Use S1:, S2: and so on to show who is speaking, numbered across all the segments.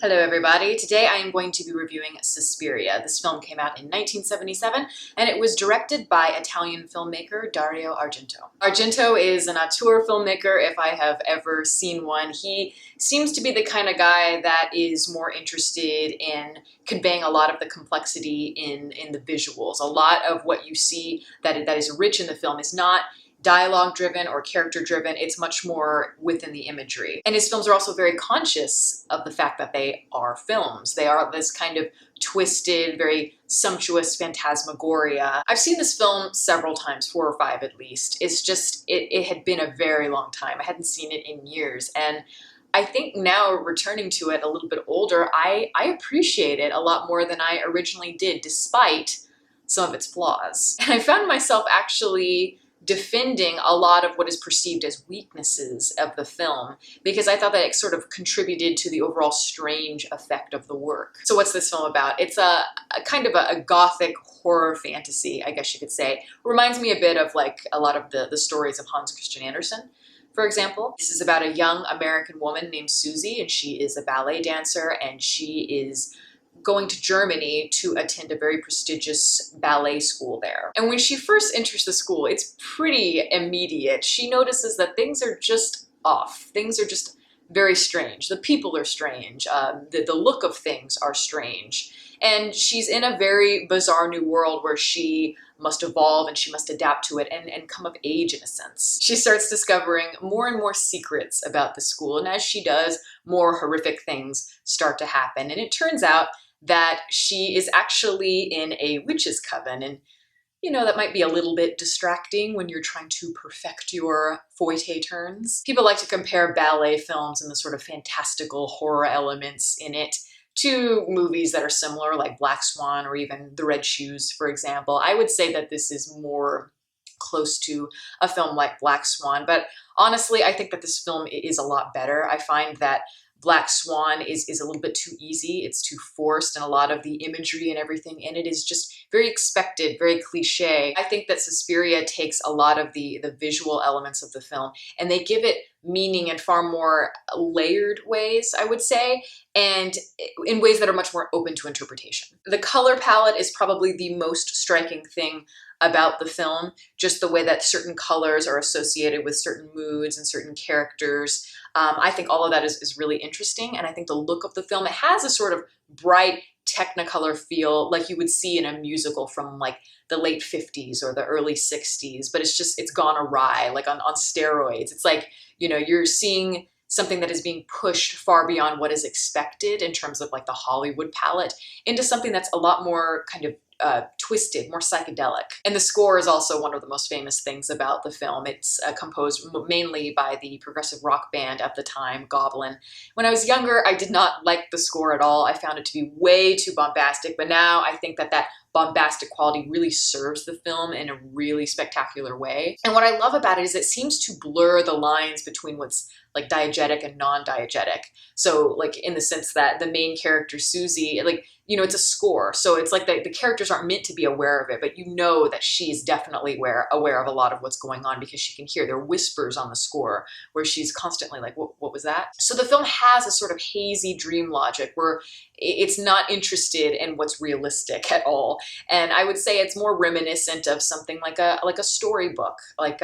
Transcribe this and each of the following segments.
S1: Hello everybody, today I am going to be reviewing Suspiria. This film came out in 1977 and it was directed by Italian filmmaker Dario Argento. Argento is an auteur filmmaker if I have ever seen one. He seems to be the kind of guy that is more interested in conveying a lot of the complexity in the visuals. A lot of what you see that is rich in the film is not dialogue driven or character driven. It's much more within the imagery. And his films are also very conscious of the fact that they are films. They are this kind of twisted, very sumptuous phantasmagoria. I've seen this film several times, 4 or 5 at least. It's just, it had been a very long time. I hadn't seen it in years. And I think now, returning to it a little bit older, I appreciate it a lot more than I originally did, despite some of its flaws. And I found myself actually defending a lot of what is perceived as weaknesses of the film because I thought that it sort of contributed to the overall strange effect of the work. So what's this film about? It's a kind of a gothic horror fantasy, I guess you could say. It reminds me a bit of like a lot of the stories of Hans Christian Andersen, for example. This is about a young American woman named Susie, and she is a ballet dancer, and she is going to Germany to attend a very prestigious ballet school there. And when she first enters the school, it's pretty immediate. She notices that things are just off. Things are just very strange. The people are strange. The look of things are strange. And she's in a very bizarre new world where she must evolve and she must adapt to it and come of age in a sense. She starts discovering more and more secrets about the school, and as she does, more horrific things start to happen. And it turns out that she is actually in a witch's coven, and you know, that might be a little bit distracting when you're trying to perfect your fouette turns. People like to compare ballet films and the sort of fantastical horror elements in it to movies that are similar, like Black Swan or even The Red Shoes, for example. I would say that this is more close to a film like Black Swan, but honestly, I think that this film is a lot better. I find that Black Swan is a little bit too easy. It's too forced, and a lot of the imagery and everything in it is just very expected, very cliche. I think that Suspiria takes a lot of the visual elements of the film and they give it meaning in far more layered ways, I would say, and in ways that are much more open to interpretation. The color palette is probably the most striking thing about the film, just the way that certain colors are associated with certain moods and certain characters. I think all of that is really interesting, and I think the look of the film, it has a sort of bright Technicolor feel like you would see in a musical from like the late 50s or the early 60s, but it's gone awry, like on steroids. It's like, you know, you're seeing something that is being pushed far beyond what is expected in terms of like the Hollywood palette into something that's a lot more kind of twisted, more psychedelic. And the score is also one of the most famous things about the film. It's composed mainly by the progressive rock band at the time, Goblin. When I was younger, I did not like the score at all. I found it to be way too bombastic, but now I think that bombastic quality really serves the film in a really spectacular way. And what I love about it is it seems to blur the lines between what's like diegetic and non-diegetic. So like in the sense that the main character, Susie, like, you know, it's a score. So it's like the characters aren't meant to be aware of it, but you know that she's definitely aware of a lot of what's going on because she can hear. There are whispers on the score where she's constantly like, what was that? So the film has a sort of hazy dream logic where it's not interested in what's realistic at all. And I would say it's more reminiscent of something like a storybook, like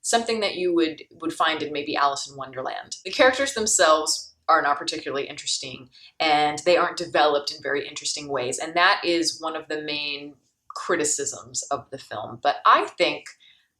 S1: something that you would find in maybe Alice in Wonderland. The characters themselves are not particularly interesting, and they aren't developed in very interesting ways. And that is one of the main criticisms of the film. But I think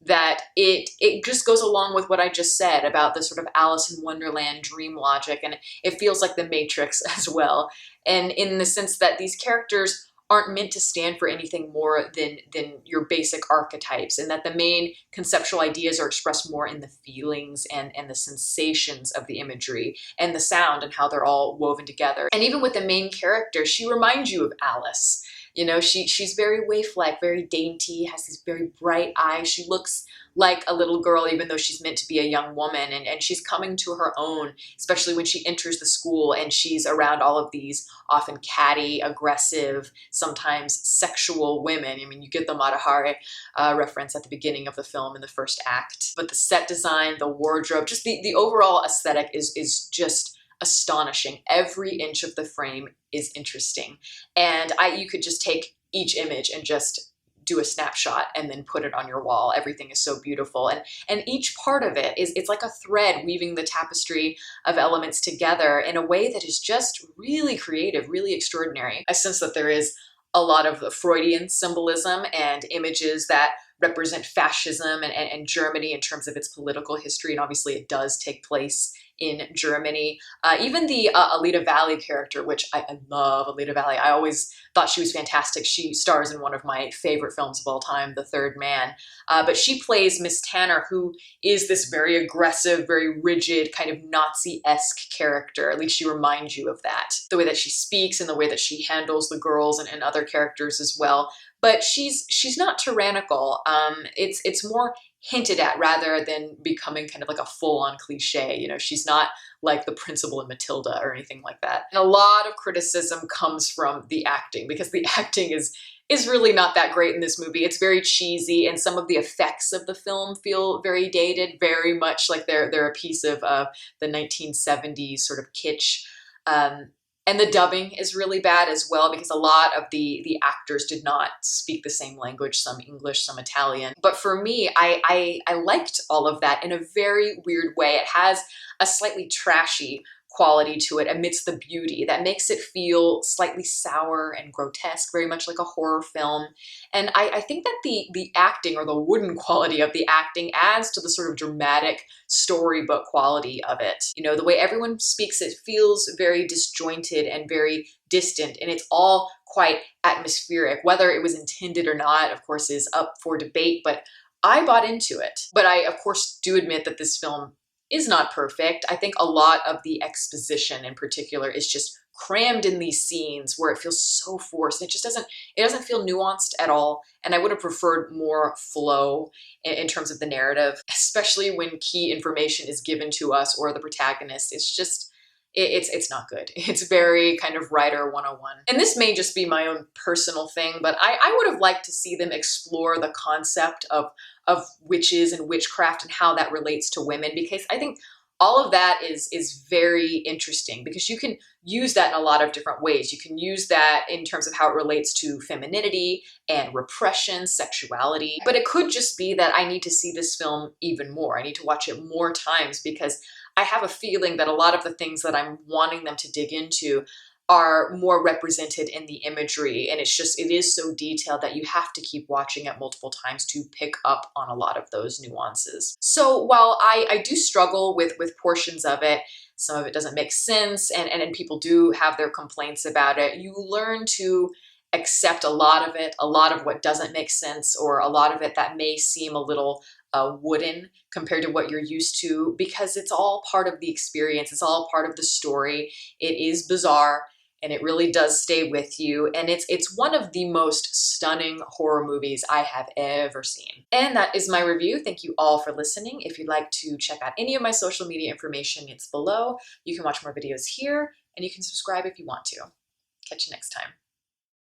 S1: that it just goes along with what I just said about the sort of Alice in Wonderland dream logic, and it feels like The Matrix as well. And in the sense that these characters aren't meant to stand for anything more than your basic archetypes, and that the main conceptual ideas are expressed more in the feelings and the sensations of the imagery and the sound and how they're all woven together. And even with the main character, she reminds you of Alice. You know, she's very waif-like, very dainty, has these very bright eyes. She looks like a little girl, even though she's meant to be a young woman. And she's coming to her own, especially when she enters the school and she's around all of these often catty, aggressive, sometimes sexual women. I mean, you get the Mata Hari reference at the beginning of the film in the first act. But the set design, the wardrobe, just the overall aesthetic is just astonishing. Every inch of the frame is interesting. And you could just take each image and just do a snapshot and then put it on your wall. Everything is so beautiful. And each part of it it's like a thread weaving the tapestry of elements together in a way that is just really creative, really extraordinary. I sense that there is a lot of the Freudian symbolism and images that represent fascism and Germany in terms of its political history. And obviously it does take place in Germany. Even the Alita Valley character, which I love Alita Valley. I always thought she was fantastic. She stars in one of my favorite films of all time, The Third Man. But she plays Miss Tanner, who is this very aggressive, very rigid, kind of Nazi-esque character. At least she reminds you of that. The way that she speaks and the way that she handles the girls and other characters as well. But she's not tyrannical. It's more hinted at rather than becoming kind of like a full-on cliche. You know, she's not like the principal in Matilda or anything like that. And a lot of criticism comes from the acting, because the acting is really not that great in this movie. It's very cheesy, and some of the effects of the film feel very dated, very much like they're a piece of the 1970s sort of kitsch. And the dubbing is really bad as well, because a lot of the actors did not speak the same language, some English, some Italian. But for me, I liked all of that in a very weird way. It has a slightly trashy quality to it amidst the beauty that makes it feel slightly sour and grotesque, very much like a horror film. And I think that the acting, or the wooden quality of the acting, adds to the sort of dramatic storybook quality of it. You know, the way everyone speaks, it feels very disjointed and very distant, and it's all quite atmospheric. Whether it was intended or not, of course, is up for debate, but I bought into it. But I, of course, do admit that this film is not perfect. I think a lot of the exposition in particular is just crammed in these scenes where it feels so forced. It doesn't feel nuanced at all. And I would have preferred more flow in terms of the narrative, especially when key information is given to us or the protagonist. It's not good. It's very kind of writer 101. And this may just be my own personal thing, but I would have liked to see them explore the concept of witches and witchcraft and how that relates to women, because I think all of that is very interesting, because you can use that in a lot of different ways. You can use that in terms of how it relates to femininity and repression, sexuality. But it could just be that I need to see this film even more. I need to watch it more times, because I have a feeling that a lot of the things that I'm wanting them to dig into are more represented in the imagery, and it is so detailed that you have to keep watching it multiple times to pick up on a lot of those nuances. So while I do struggle with portions of it, some of it doesn't make sense, and people do have their complaints about it, you learn to accept a lot of it, a lot of what doesn't make sense, or a lot of it that may seem a little wooden compared to what you're used to, because it's all part of the experience. It's all part of the story. It is bizarre, and it really does stay with you. And it's one of the most stunning horror movies I have ever seen. And that is my review. Thank you all for listening. If you'd like to check out any of my social media information, it's below. You can watch more videos here, and you can subscribe if you want to. Catch you next time.